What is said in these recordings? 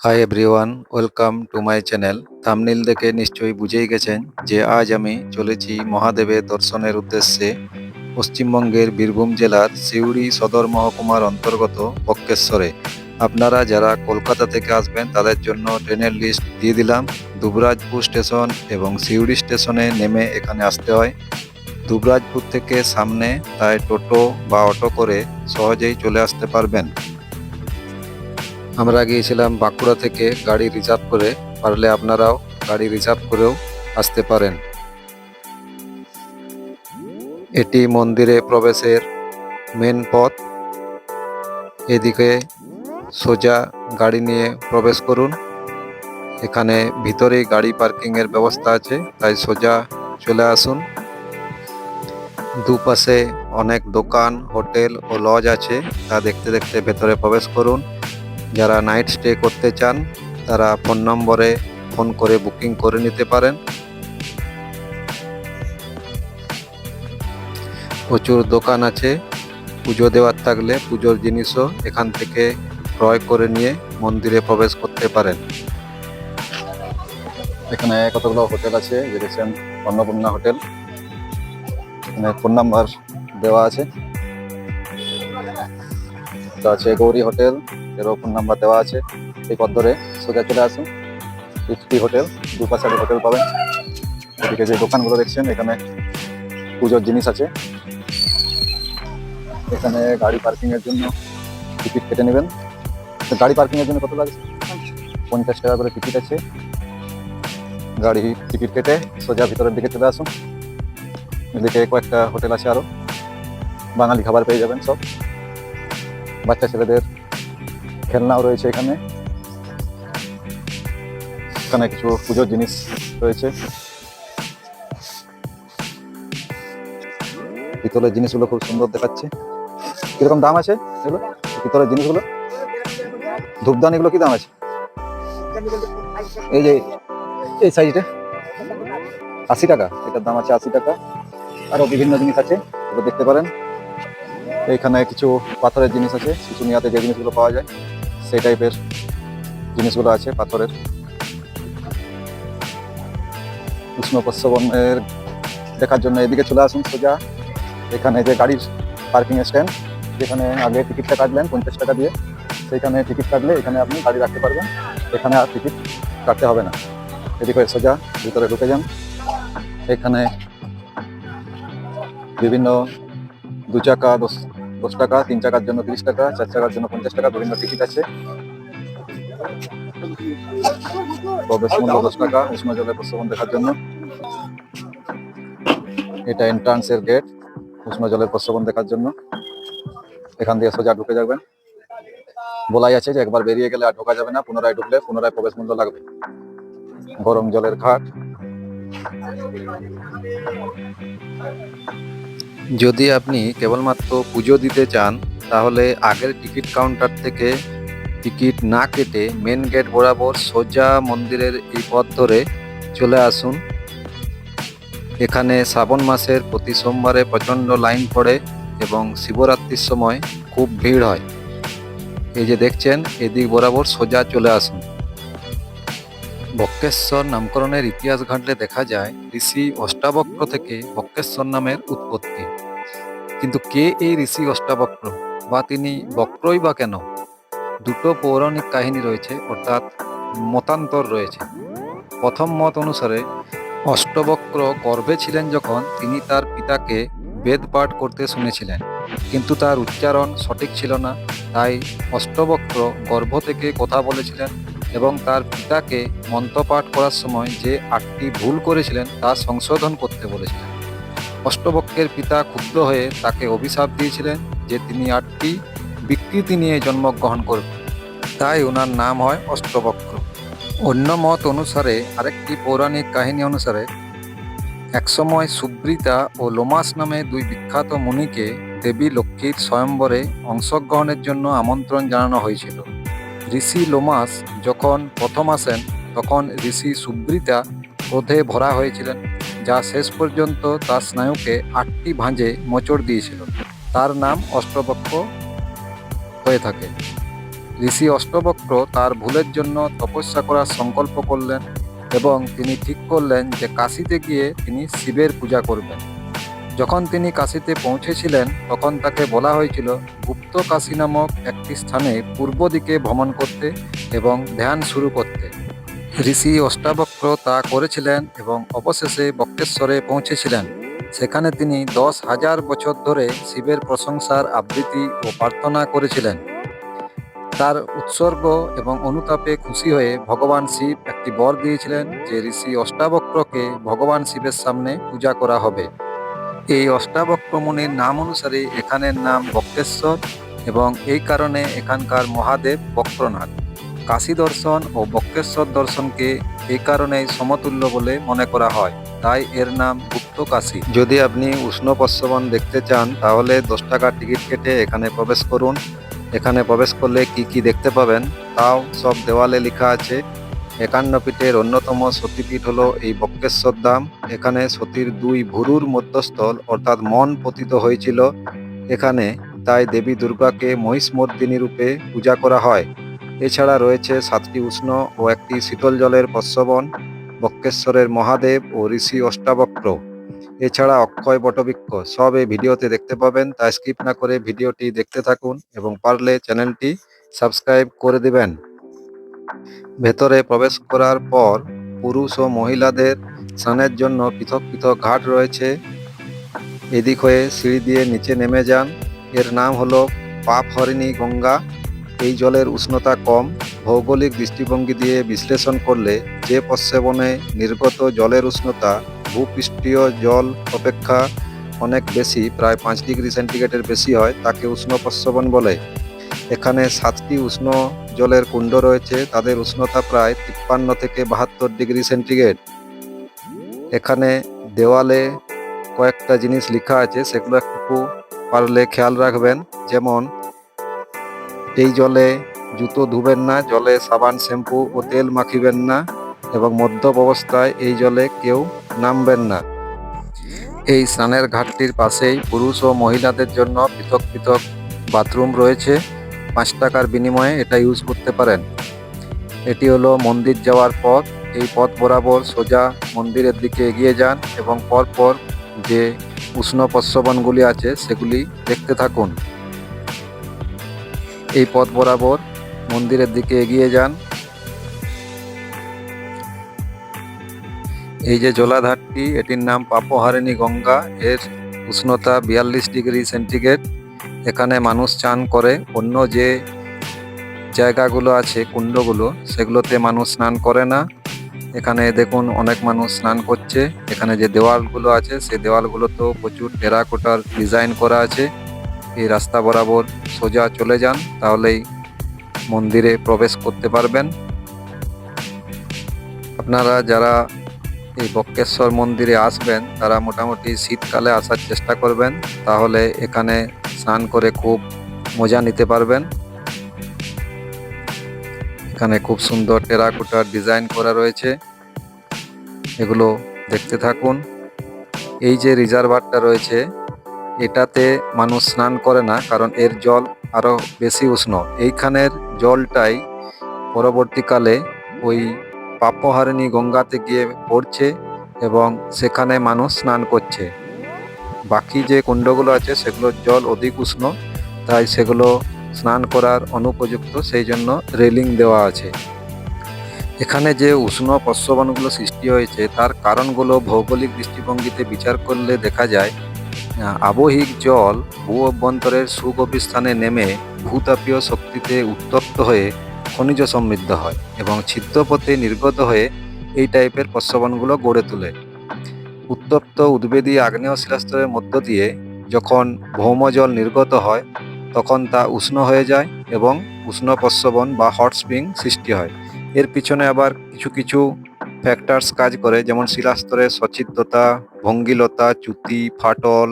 Hi everyone, welcome to my channel. Thumbnail দেখে নিশ্চয়ই বুঝেই গেছেন যে আজ আমি চলেছি মহাদেবের দর্শনের উদ্দেশ্যে পশ্চিমবঙ্গের বীরভূম জেলার সিউড়ি সদর মহকুমার অন্তর্গত বক্রেশ্বরে। আপনারা যারা কলকাতা থেকে আসবেন তাদের জন্য ট্রেনের লিস্ট দিয়ে দিলাম। দুবরাজপুর স্টেশন এবং সিউড়ি স্টেশনে নেমে এখানে আসতে হয়। দুবরাজপুর থেকে সামনে, তাই টোটো বা অটো করে সহজেই চলে আসতে পারবেন। আমরা গিয়েছিলাম বাঁকুড়া থেকে গাড়ি রিজার্ভ করে, পারলে আপনারাও গাড়ি রিজার্ভ করেও আসতে পারেন। এটি মন্দিরে প্রবেশের মেন পথ। এদিকে সোজা গাড়ি নিয়ে প্রবেশ করুন। এখানে ভিতরেই গাড়ি পার্কিংয়ের ব্যবস্থা আছে, তাই সোজা চলে আসুন। দুপাশে অনেক দোকান, হোটেল ও লজ আছে, তা দেখতে দেখতে ভেতরে প্রবেশ করুন। যারা নাইট স্টে করতে চান তারা ফোন নম্বরে ফোন করে বুকিং করে নিতে পারেন। প্রচুর দোকান আছে, পুজো দেওয়ার থাকলে পুজোর জিনিসও এখান থেকে ক্রয় করে নিয়ে মন্দিরে প্রবেশ করতে পারেন। এখানে কতগুলো হোটেল আছে, যে দেখছেন অন্নপূর্ণা হোটেল। এখানে ফোন নাম্বার দেওয়া আছে। এটা আছে গৌরী হোটেল, এরও ফোন নাম্বার দেওয়া আছে। এই পথ ধরে সোজা চলে আসুন। 50 হোটেল, দুপাশে হোটেল পাবেন। এদিকে যে দোকানগুলো দেখছেন, এখানে পুজোর জিনিস আছে। এখানে গাড়ি পার্কিং এর জন্য টিকিট কেটে নেবেন। গাড়ি পার্কিং এর জন্য কত লাগছে? 50 টাকা করে টিকিট আছে। গাড়ি টিকিট কেটে সোজা ভিতরের দিকে চলে আসুন। এদিকে কয়েকটা হোটেল আছে, আরো বাঙালি খাবার পেয়ে যাবেন সব। বাচ্চা ছেলেদের খেলনাও রয়েছে এখানে। এখানে কিছু পুজোর জিনিস রয়েছে। ভিতরের জিনিসগুলো খুব সুন্দর দেখাচ্ছে। কিরকম দাম আছে এগুলো? ভিতরের জিনিসগুলো, ধূপদান, এগুলো কি দাম আছে? এই যে এই সাইজটা 80 টাকা, এটার দাম আছে 80 টাকা। আরো বিভিন্ন জিনিস আছে, এগুলো দেখতে পারেন। এইখানে কিছু পাথরের জিনিস আছে, শুশুনিয়াতে যে জিনিসগুলো পাওয়া যায় সেই টাইপের জিনিসগুলো আছে পাথরের। উষ্ণ প্রস্রবণের দেখার জন্য এদিকে চলে আসুন সোজা। এখানে যে গাড়ির পার্কিং স্ট্যান্ড, যেখানে আগে টিকিটটা কাটলেন 50 টাকা দিয়ে, সেইখানে টিকিট কাটলে এখানে আপনি গাড়ি রাখতে পারবেন। এখানে আর টিকিট কাটতে হবে না। এদিকে সোজা ভিতরে ঢুকে যান। এখানে বিভিন্ন 2 চাকা 10 টাকা, 3 চাকার জন্য 30 টাকা, 4 চাকার জন্য 50 টাকা, বিভিন্ন টিকিট আছে। প্রবেশ মূল্য 10 টাকা উষ্ণ জলের প্রস্রবণ দেখার জন্য। এটা এন্ট্রান্সের গেট, উষ্ণ জলের প্রস্রবণ দেখার জন্য। এখান দিয়ে সোজা ঢুকে যাবেন। বলাই আছে যে একবার বেরিয়ে গেলে আর ঢোকা যাবে না, পুনরায় ঢুকলে পুনরায় প্রবেশ মূল্য লাগবে। গরম জলের ঘাট। যদি আপনি কেবলমাত্র পুজো দিতে চান তাহলে আগের টিকিট কাউন্টার থেকে টিকিট না কেটে মেন গেট বরাবর সোজা মন্দিরের এই পথ ধরে চলে আসুন। এখানে শ্রাবণ মাসের প্রতি সোমবারে প্রচণ্ড লাইন পড়ে এবং শিবরাত্রির সময় খুব ভিড় হয়। এই যে দেখছেন, এদিক বরাবর সোজা চলে আসুন। বক্রেশ্বর নামকরণের ইতিহাস ঘাঁটলে দেখা যায় ঋষি অষ্টাবক্র থেকে বক্রেশ্বর নামের উৎপত্তি। কিন্তু কে এই ঋষি অষ্টাবক্র, বা তিনি বক্রই বা কেন? দুটো পৌরাণিক কাহিনী রয়েছে, অর্থাৎ মতান্তর রয়েছে। প্রথম মত অনুসারে অষ্টবক্র গর্ভে ছিলেন যখন তিনি তার পিতাকে বেদ পাঠ করতে শুনেছিলেন, কিন্তু তার উচ্চারণ সঠিক ছিল না। তাই অষ্টবক্র গর্ভ থেকে কথা বলেছিলেন এবং তার পিতাকে মন্ত্রপাঠ করার সময় যে 8টি ভুল করেছিলেন তা সংশোধন করতে বলেছিলেন। অষ্টবক্রের পিতা ক্ষুব্ধ হয়ে তাকে অভিশাপ দিয়েছিলেন যে তিনি 8টি বিকৃতি নিয়ে জন্মগ্রহণ করবেন, তাই ওনার নাম হয় অষ্টবক্র। অন্য মত অনুসারে, আরেকটি পৌরাণিক কাহিনী অনুসারে, একসময় সুব্রীতা ও লোমাস নামে 2 বিখ্যাত মুনিকে দেবী লক্ষ্মীর স্বয়ম্বরে অংশগ্রহণের জন্য আমন্ত্রণ জানানো হয়েছিল। ঋষি লোমাস যখন প্রথম আসেন তখন ঋষি সুব্রীতা ক্রোধে ভরা হয়েছিলেন, যা শেষ পর্যন্ত তার স্নায়ুকে 8টি ভাঁজে মোচড় দিয়েছিল। তার নাম অষ্টবক্র হয়ে থাকে। ঋষি অষ্টবক্র তার ভুলের জন্য তপস্যা করার সংকল্প করলেন এবং তিনি ঠিক করলেন যে কাশীতে গিয়ে তিনি শিবের পূজা করবেন। যখন তিনি কাশীতে পৌঁছেছিলেন তখন তাকে বলা হয়েছিল গুপ্ত কাশী নামক একটি স্থানে পূর্ব দিকে ভ্রমণ করতে এবং ধ্যান শুরু করতে। ঋষি অষ্টাবক্র তা করেছিলেন এবং অবশেষে বক্রেশ্বরে পৌঁছেছিলেন। সেখানে তিনি 10,000 বছর ধরে শিবের প্রশংসার আবৃত্তি ও প্রার্থনা করেছিলেন। তার উৎসর্গ এবং অনুতাপে খুশি হয়ে ভগবান শিব একটি বর দিয়েছিলেন যে ঋষি অষ্টাবক্রকে ভগবান শিবের সামনে পূজা করা হবে। এই অষ্টাবক্র মুনির নাম অনুসারে এখানের নাম বক্রেশ্বর এবং এই কারণে এখানকার মহাদেব বক্রনাথ। কাশী দর্শন ও বক্রেশ্বর দর্শনকে এই কারণেই সমতুল্য বলে মনে করা হয়, তাই এর নাম গুপ্ত কাশী। যদি আপনি উষ্ণ প্রস্রবণ দেখতে চান তাহলে 10 টাকার টিকিট কেটে এখানে প্রবেশ করুন। এখানে প্রবেশ করলে কি কি দেখতে পাবেন তাও সব দেওয়ালে লেখা আছে। 51 পীঠের অন্যতম সতীপীঠ হলো এই বক্রেশ্বর ধাম। এখানে সতীর 2 ভুরুর মধ্যস্থল অর্থাৎ মন পতিত হয়েছিল এখানে, তাই দেবী দুর্গাকে মহিষমর্দিনী রূপে পূজা করা হয়। এছাড়া রয়েছে 7টি উষ্ণ ও একটি শীতল জলের প্রস্রবণ, বক্রেশ্বরের মহাদেব ও ঋষি অষ্টাবক্র, এছাড়া অক্ষয় বটবৃক্ষ, সব এই ভিডিওতে দেখতে পাবেন। তাই স্কিপ না করে ভিডিওটি দেখতে থাকুন এবং পারলে চ্যানেলটি সাবস্ক্রাইব করে দিবেন। ভেতরে প্রবেশ করার পর পুরুষ ও মহিলাদের স্নানের জন্য পৃথক পৃথক ঘাট রয়েছে। এদিক হয়ে সিঁড়ি দিয়ে নিচে নেমে যান। এর নাম হলো পাপ হরিণী গঙ্গা। এই জলের উষ্ণতা কম। ভৌগোলিক দৃষ্টিভঙ্গি দিয়ে বিশ্লেষণ করলে যে প্রস্রবণে নির্গত জলের উষ্ণতা ভূপৃষ্ঠীয় জল অপেক্ষা অনেক বেশি, প্রায় 5 ডিগ্রি সেন্টিগ্রেডের বেশি হয়, তাকে উষ্ণ প্রস্রবণ বলে। এখানে 7টি উষ্ণ জলের কুণ্ড রয়েছে, তাদের উষ্ণতা প্রায় 53 থেকে 72 ডিগ্রি সেন্টিগ্রেড। এখানে দেওয়ালে কয়েকটা জিনিস লেখা আছে, সেগুলো একটু পারলে খেয়াল রাখবেন। যেমন এই জলে জুতো ধুবেন না, জলে সাবান শ্যাম্পু ও তেল মাখিবেন না এবং মদ্যপ অবস্থায় এই জলে কেউ নামবেন না। এই স্নানের ঘাটটির পাশেই পুরুষ ও মহিলাদের জন্য পৃথক পৃথক বাথরুম রয়েছে। 5 টাকার বিনিময়ে এটা ইউজ করতে পারেন। এটি হলো মন্দির যাওয়ার পথ। এই পথ বরাবর সোজা মন্দিরের দিকে এগিয়ে যান এবং পরপর যে উষ্ণ প্রস্রবণগুলি আছে সেগুলি দেখতে থাকুন। এই পথ বরাবর মন্দিরের দিকে এগিয়ে যান। এই যে জলাধারটি, এটির নাম পাপহারিণী গঙ্গা। এর উষ্ণতা 42 ডিগ্রি সেন্টিগ্রেড। এখানে মানুষ চান করে। অন্য যে জায়গাগুলো আছে কুণ্ডগুলো, সেগুলোতে মানুষ স্নান করে না। এখানে দেখুন অনেক মানুষ স্নান করছে। এখানে যে দেওয়ালগুলো আছে সেই দেওয়ালগুলোতেও প্রচুর টেরাকোটার ডিজাইন করা আছে। এই রাস্তা বরাবর সোজা চলে যান, তাহলেই মন্দিরে প্রবেশ করতে পারবেন। আপনারা যারা এই বক্রেশ্বর মন্দিরে আসবেন তারা মোটামুটি শীতকালে আসার চেষ্টা করবেন, তাহলে এখানে স্নান করে খুব মজা নিতে পারবেন। এখানে খুব সুন্দর টেরাকোটার ডিজাইন করা রয়েছে, এগুলো দেখতে থাকুন। এই যে রিজার্ভারটা রয়েছে এটাতে মানুষ স্নান করে না, কারণ এর জল আরো বেশি উষ্ণ। এইখানের জলটাই পরবর্তীকালে ওই পাপহারিণী গঙ্গাতে গিয়ে পড়ছে এবং সেখানে মানুষ স্নান করছে। বাকি যে কুণ্ডগুলো আছে সেগুলোর জল অধিক উষ্ণ, তাই সেগুলো স্নান করার অনুপযুক্ত, সেই জন্য রেলিং দেওয়া আছে। এখানে যে উষ্ণ প্রস্রবণগুলো সৃষ্টি হয়েছে তার কারণগুলো ভৌগোলিক দৃষ্টিভঙ্গিতে বিচার করলে দেখা যায় আবহিক জল ভূ অভ্যন্তরের সুগভীর স্থানে নেমে ভূতাপীয় শক্তিতে উত্তপ্ত হয়ে খনিজ সমৃদ্ধ হয় এবং ছিদ্রপথে নির্গত হয়ে এই টাইপের প্রস্রবণগুলো গড়ে তোলে। উত্তপ্ত উদ্বেদী আগ্নেয় শিলাস্তরের মধ্য দিয়ে যখন ভৌমজল নির্গত হয় তখন তা উষ্ণ হয়ে যায় এবং উষ্ণ প্রস্রবণ বা হট স্প্রিং সৃষ্টি হয়। এর পিছনে আবার কিছু কিছু ফ্যাক্টরস কাজ করে, যেমন শিলাস্তরের সচ্ছিদ্রতা, ভঙ্গিলতা, চ্যুতি, ফাটল,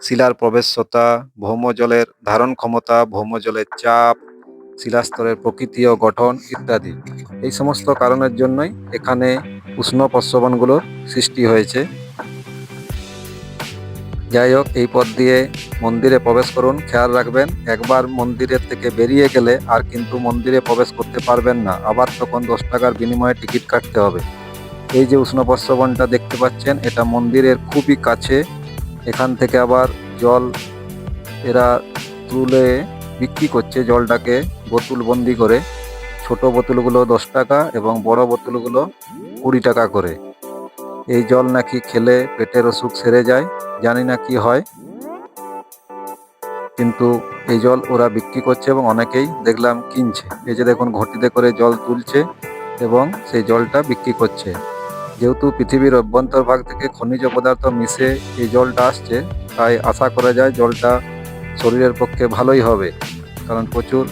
শিলার প্রবেশতা, ভৌমজলের ধারণ ক্ষমতা, ভৌমজলের চাপ, শিলাস্তরের প্রকৃতি ও গঠন ইত্যাদি। এই সমস্ত কারণের জন্যই এখানে উষ্ণ প্রস্রবণগুলোর সৃষ্টি হয়েছে। যাই হোক, এই পথ দিয়ে মন্দিরে প্রবেশ করুন। খেয়াল রাখবেন, একবার মন্দিরের থেকে বেরিয়ে গেলে আর কিন্তু মন্দিরে প্রবেশ করতে পারবেন না, আবার তখন 10 টাকার বিনিময়ে টিকিট কাটতে হবে। এই যে উষ্ণ প্রস্রবণটা দেখতে পাচ্ছেন, এটা মন্দিরের খুবই কাছে। এখান থেকে আবার জল এরা তুলে বিক্রি করছে, জলটাকে বোতল বন্দি করে। ছোট বোতলগুলো 10 টাকা এবং বড় বোতলগুলো 20 টাকা করে। এই জল নাকি খেলে পেটের অসুখ সেরে যায়, জানি না কি হয়, কিন্তু এই জল ওরা বিক্রি করছে এবং অনেকেই দেখলাম কিনছে। এই যে দেখুন, ঘটিতে করে জল তুলছে এবং সেই জলটা বিক্রি করছে। যেহেতু পৃথিবীর অভ্যন্তরভাগ থেকে খনিজ পদার্থ মিশে এই জলটা আসছে, তাই আশা করা যায় জলটা শরীরের পক্ষে ভালোই হবে, কারণ প্রচুর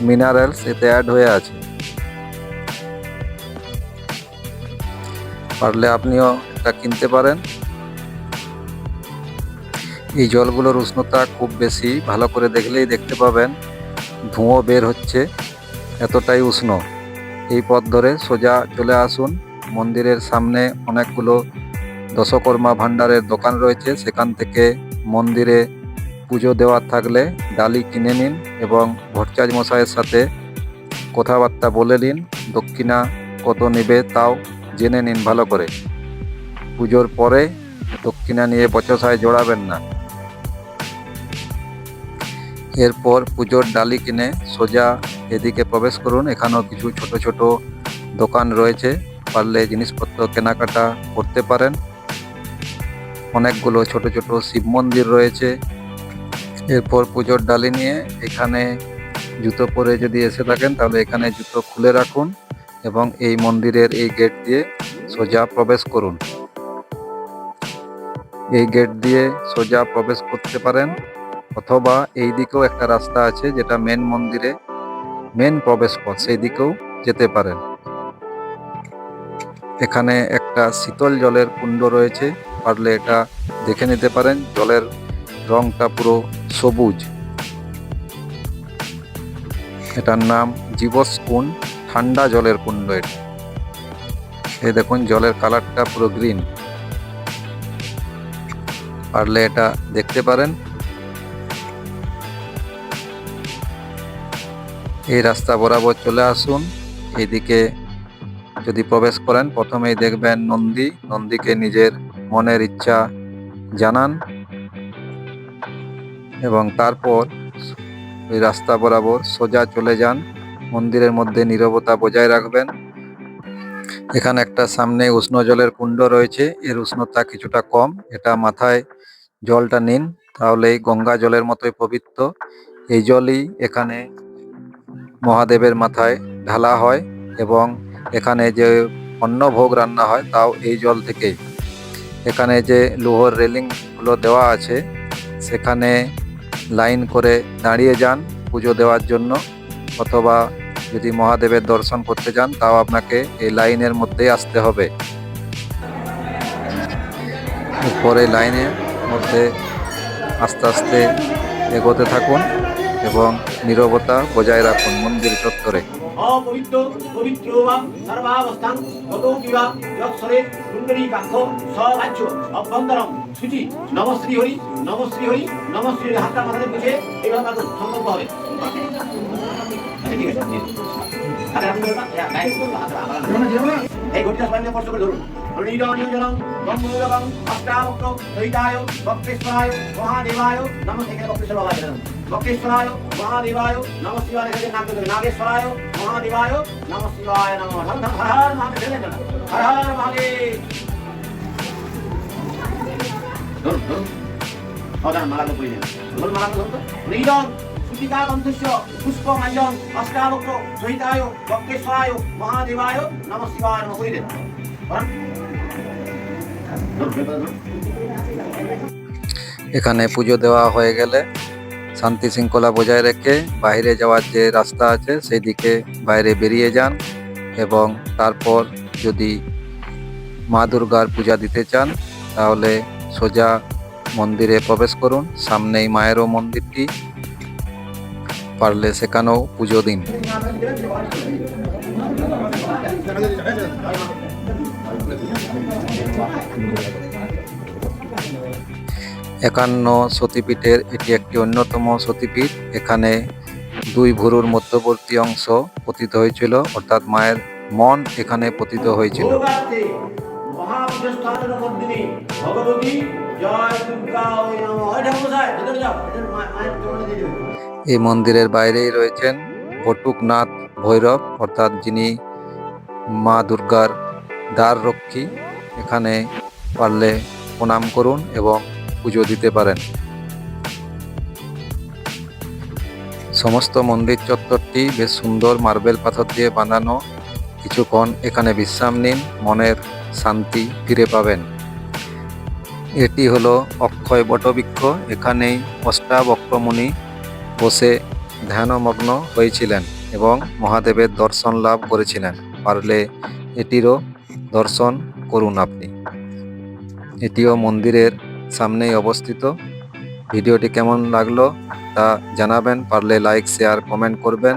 মিনারেলস এতে অ্যাড হয়ে আছে। পারলে আপনিও এটা কিনতে পারেন। এই জলগুলোর উষ্ণতা খুব বেশি, ভালো করে দেখলেই দেখতে পাবেন ধোঁয়া বের হচ্ছে, এতটাই উষ্ণ। এই পথ ধরে সোজা চলে আসুন। মন্দিরের সামনে অনেকগুলো দশকর্মা ভাণ্ডারের দোকান রয়েছে, সেখান থেকে মন্দিরে পুজো দেওয়ার থাকলে ডালি কিনে নিন এবং ভট্টাচার্য মশাইয়ের সাথে কথাবার্তা বলে নিন। দক্ষিণা কত নেবে তাও জেনে নিন ভালো করে। পুজোর পরে দক্ষিণা নিয়ে বচসায় জড়াবেন না। এরপর পুজোর ডালি কিনে সোজা এদিকে প্রবেশ করুন। এখানেও কিছু ছোট ছোট দোকান রয়েছে, পারলে জিনিসপত্র কেনাকাটা করতে পারেন। অনেকগুলো ছোট ছোট শিব মন্দির রয়েছে। এরপর পুজোর ডালি নিয়ে এখানে জুতো পরে যদি এসে থাকেন, তাহলে এখানে জুতো খুলে রাখুন এবং এই মন্দিরের এই গেট দিয়ে সোজা প্রবেশ করুন। এই গেট দিয়ে সোজা প্রবেশ করতে পারেন, অথবা এই দিকেও একটা রাস্তা আছে যেটা মেন মন্দিরে মেন প্রবেশ পথ, সেই দিকেও যেতে পারেন। এখানে একটা শীতল জলের কুণ্ড রয়েছে, পারলে এটা দেখে নিতে পারেন। জলের রংটা পুরো সবুজ। এটার নাম জীবস কুণ্ড, ঠান্ডা জলের কুণ্ড এটা। এই দেখুন, জলের কালারটা পুরো গ্রিন, পারলে এটা দেখতে পারেন। এই রাস্তা বরাবর চলে আসুন। এইদিকে যদি প্রবেশ করেন, প্রথমেই দেখবেন নন্দী। নন্দীকে নিজের মনের ইচ্ছা জানান এবং তারপর ওই রাস্তা বরাবর সোজা চলে যান। মন্দিরের মধ্যে নীরবতা বজায় রাখবেন। এখানে একটা সামনে উষ্ণ জলের কুণ্ড রয়েছে, এর উষ্ণতা কিছুটা কম। এটা মাথায় জলটা নিন, তাহলেই গঙ্গা জলের মতোই পবিত্র। এই জলই এখানে মহাদেবের মাথায় ঢালা হয় এবং এখানে যে অন্নভোগ রান্না হয় তাও এই জল থেকেই। এখানে যে লোহার রেলিংগুলো দেওয়া আছে, সেখানে লাইন করে দাঁড়িয়ে যান পুজো দেওয়ার জন্য, অথবা যদি মহাদেবের দর্শন করতে যান তাও আপনাকে এই লাইনের মধ্যেই আসতে হবে। এরপরে লাইনের মধ্যে আস্তে আস্তে এগোতে থাকুন এবং নীরবতা বজায় রাখুন মন্দির চত্বরে। অপবিত্র পবিত্র বা সর্বাবস্থান গত কিবা যৎসরে কুণ্ডলী কাক্ষ সবাচ্য অভ্যন্তরম সূচি নমশ্রী হরি নমশ্রী হরি নমশ্রী হরি। হাতটা মাথাতে বুঝে এইভাবে কাকুন সংকল্প হবে। ঠিক আছে, হাতে রাখুন, এই ঘটিটা সবাই স্পর্শ করে ধরুন। নিরঞ্জনং ব্রহ্মযোগং অষ্টাবক্র দৈতায় বক্রেশ্বরায় মহাদেবায় নমঃ। থেকে বক্রেশ্বর বাবা জানেন, বক্রেশ্বরায় মহাদেবায় নমঃ শিবায়। নাগেশ্বরায় মহাদেবায় নমঃ শিবায় নমঃ। হর হর মহাদেব, হর হর মহাদেব। ধরুন ধরুন, অদান মালাকে পড়ে নেন, ধরুন মালাকে ধরুন। নিরঞ্জন সুতিকা কণ্ঠস্য পুষ্পমাল্যং অষ্টাবক্র দৈতায় বক্রেশ্বরায় মহাদেবায় নমঃ শিবায় নমঃ করে দেন। এখানে পুজো দেওয়া হয়ে গেলে শান্তি শৃঙ্খলা বজায় রেখে বাইরে যাওয়ার যে রাস্তা আছে সেই দিকে বাইরে বেরিয়ে যান এবং তারপর যদি মা দুর্গার পূজা দিতে চান তাহলে সোজা মন্দিরে প্রবেশ করুন। সামনেই মায়েরও মন্দিরটি, পারলে সেখানেও পুজো দিন। 51 সতীপীঠের এটি একটি অন্যতম সতীপীঠ। এখানে দুই ভুরুর মধ্যবর্তী অংশ পতিত হয়েছিল, অর্থাৎ মায়ের মন এখানে পতিত হয়েছিল। ভোগার্থে মহাবিশ্বস্থানের মধ্যে ভগবতী জয় দুর্গা ওই নমঃ। ওই ঠাকুর মশাই, ভেতরে যাও, ভেতরে মায়ের চরণে দিয়ে দেবে। এই মন্দিরের বাইরেই রয়েছেন বটুকনাথ ভৈরব, অর্থাৎ যিনি মা দুর্গার দ্বার রক্ষী। এখানে পারলে প্রণাম করুন এবং পুজো দিতে পারেন। সমস্ত মন্দির চত্বরটি বেশ সুন্দর মার্বেল পাথর দিয়ে বানানো। কিছুক্ষণ এখানে বিশ্রাম নিন, মনের শান্তি ফিরে পাবেন। এটি হলো অক্ষয় বটবৃক্ষ। এখানেই অষ্টাবক্র মুনি বসে ধ্যানমগ্ন হয়েছিলেন এবং মহাদেবের দর্শন লাভ করেছিলেন। পারলে এটিরও দর্শন করুন আপনি। এটিও মন্দিরের সামনেই অবস্থিত। ভিডিওটি কেমন লাগলো তা জানাবেন, পারলে লাইক, শেয়ার, কমেন্ট করবেন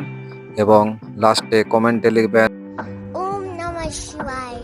এবং লাস্টে কমেন্টে লিখবেন Om Namah Shivaya.